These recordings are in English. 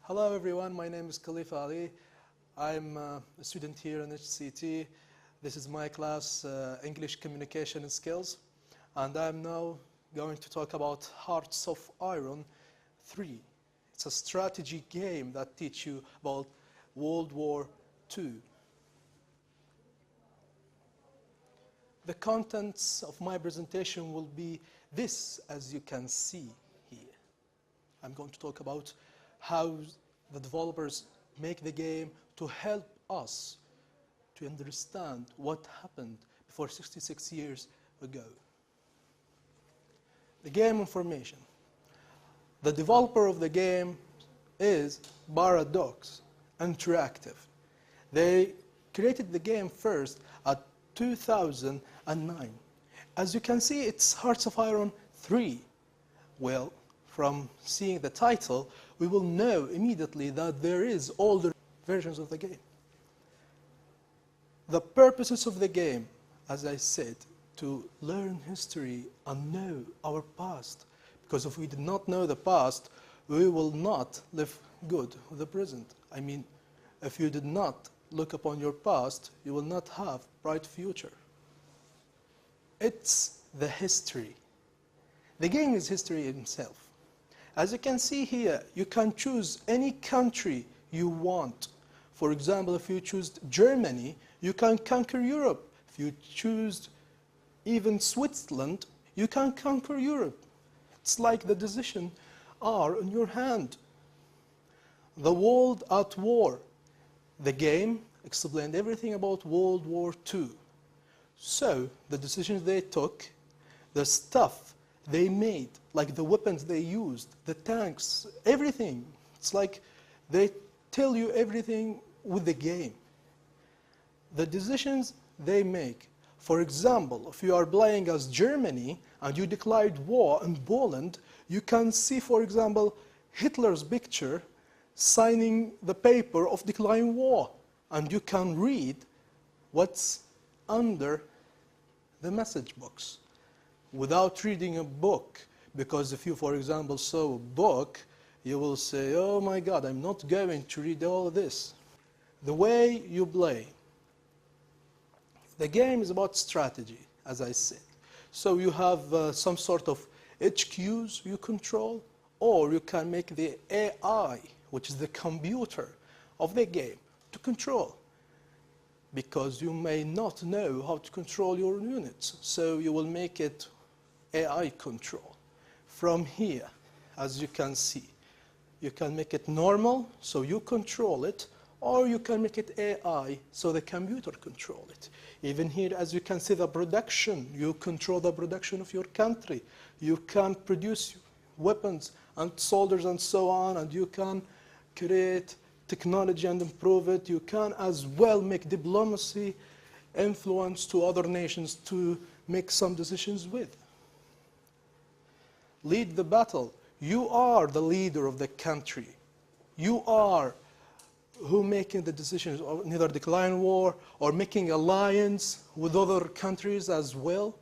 Hello everyone, my name is Khalifah. I'm a student here in HCT. This is my class, English Communication and Skills, and I'm now going to talk about Hearts of Iron 3. It's a strategy game that teaches you about World War II. The contents of my presentation will be this, as you can see here. I'm going to talk about how the developers make the game to help us to understand what happened before 66 years ago. The game information. The developer of the game is Paradox Interactive. They created the game first at 2009. As you can see, it's Hearts of Iron 3. Well, from seeing the title, we will know immediately that there is older versions of the game. The purposes of the game, as I said, to learn history and know our past. Because if we did not know the past, we will not live good with the present. I mean, if you did not look upon your past, you will not have a bright future. It's the history. The game is history itself. As you can see here, you can choose any country you want. For example, if you choose Germany, you can conquer Europe. If you choose even Switzerland, you can conquer Europe. It's like the decisions are in your hand. The world at war. The game explained everything about World War II. So, the decisions they took, the stuff they made, like the weapons they used, the tanks, everything. It's like they tell you everything with the game. The decisions they make. For example, if you are playing as Germany and you declared war in Poland, you can see, for example, Hitler's picture signing the paper of declaring war. And you can read what's under the message box without reading a book. Because if you, for example, saw a book, you will say, oh my God, I'm not going to read all of this. The way you play. The game is about strategy, as I said. So you have some sort of HQs you control, or you can make the AI, which is the computer of the game, to control. Because you may not know how to control your units, so you will make it AI control. From here, as you can see, you can make it normal, so you control it, or you can make it AI, so the computer control it. Even here, as you can see, the production, you control the production of your country. You can produce weapons and soldiers and so on, and you can create technology and improve it. You can as well make diplomacy influence to other nations to make some decisions with. Lead the battle. You are the leader of the country. You are who making the decisions of either declaring war or making alliance with other countries as well.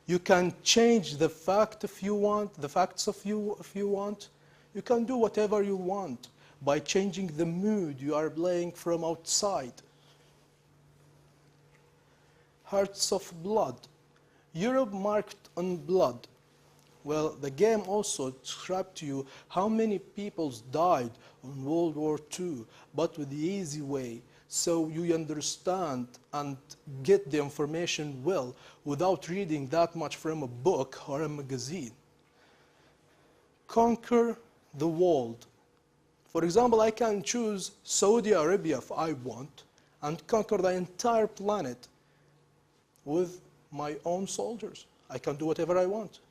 You can change the fact if you want, the facts of you if you want. You can do whatever you want by changing the mood you are playing from outside. Hearts of Blood. Europe marked on blood. Well, the game also described to you how many people died in World War II, but with the easy way, so you understand and get the information well without reading that much from a book or a magazine. Conquer the world. For example, I can choose Saudi Arabia if I want and conquer the entire planet with my own soldiers. I can do whatever I want.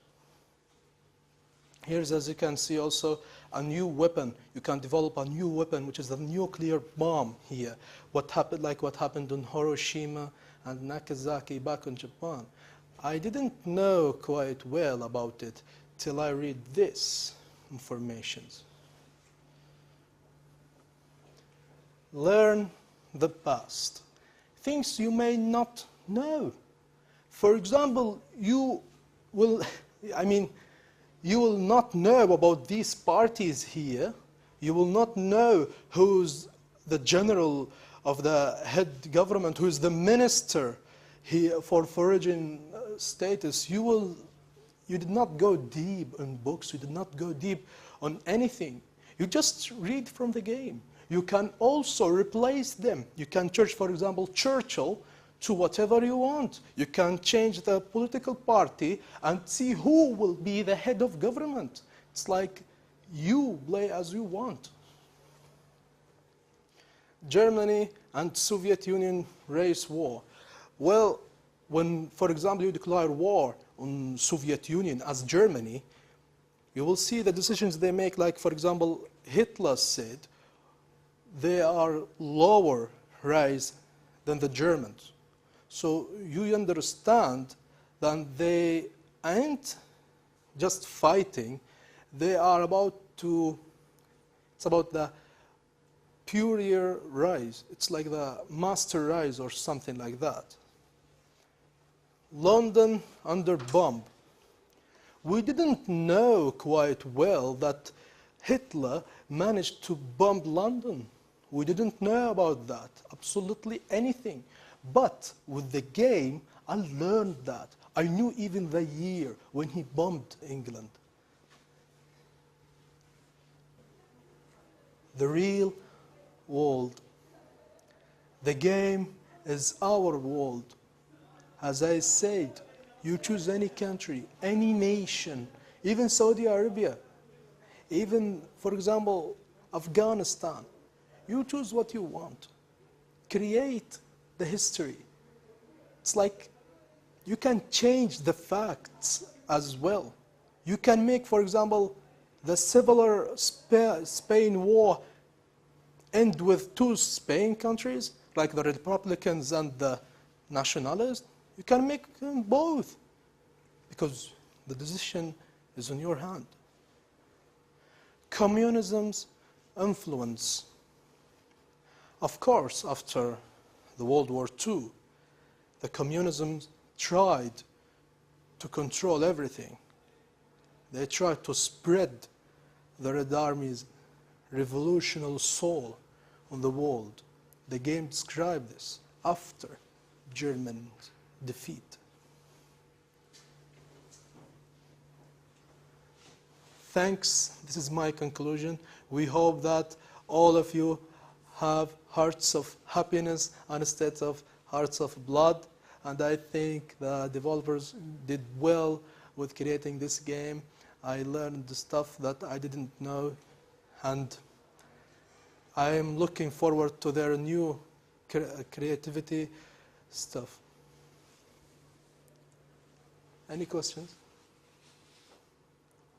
Here's, as you can see, also a new weapon. You can develop a new weapon, which is the nuclear bomb here. What happened in Hiroshima and Nagasaki back in Japan. I didn't know quite well about it till I read this information. Learn the past. Things you may not know. For example, you will not know about these parties here. You will not know who's the general of the head government, who's the minister for foreign status. You did not go deep in books. You did not go deep on anything. You just read from the game. You can also replace them. You can change, for example, Churchill to whatever you want. You can change the political party and see who will be the head of government. It's like you play as you want. Germany and Soviet Union race war. Well, when, for example, you declare war on Soviet Union as Germany, you will see the decisions they make, like, for example, Hitler said, they are lower rise than the Germans. So you understand that they ain't just fighting, they are about to, it's about the Purier rise. It's like the master rise or something like that. London under bomb. We didn't know quite well that Hitler managed to bomb London. We didn't know about that, absolutely anything. But with the game, I learned that. I knew even the year when he bombed England. The real world. The game is our world. As I said, you choose any country, any nation, even Saudi Arabia, even, for example, Afghanistan. You choose what you want. Create the history. It's like you can change the facts as well. You can make, for example, the Civil Spain war end with two Spain countries, like the Republicans and the Nationalists. You can make them both because the decision is in your hand. Communism's influence. Of course, after the World War II, the communism tried to control everything. They tried to spread the Red Army's revolutionary soul on the world. The game described this after Germany's defeat. Thanks. This is my conclusion. We hope that all of you have hearts of happiness instead of hearts of blood. And I think the developers did well with creating this game. I learned the stuff that I didn't know, and I am looking forward to their new creativity stuff. Any questions?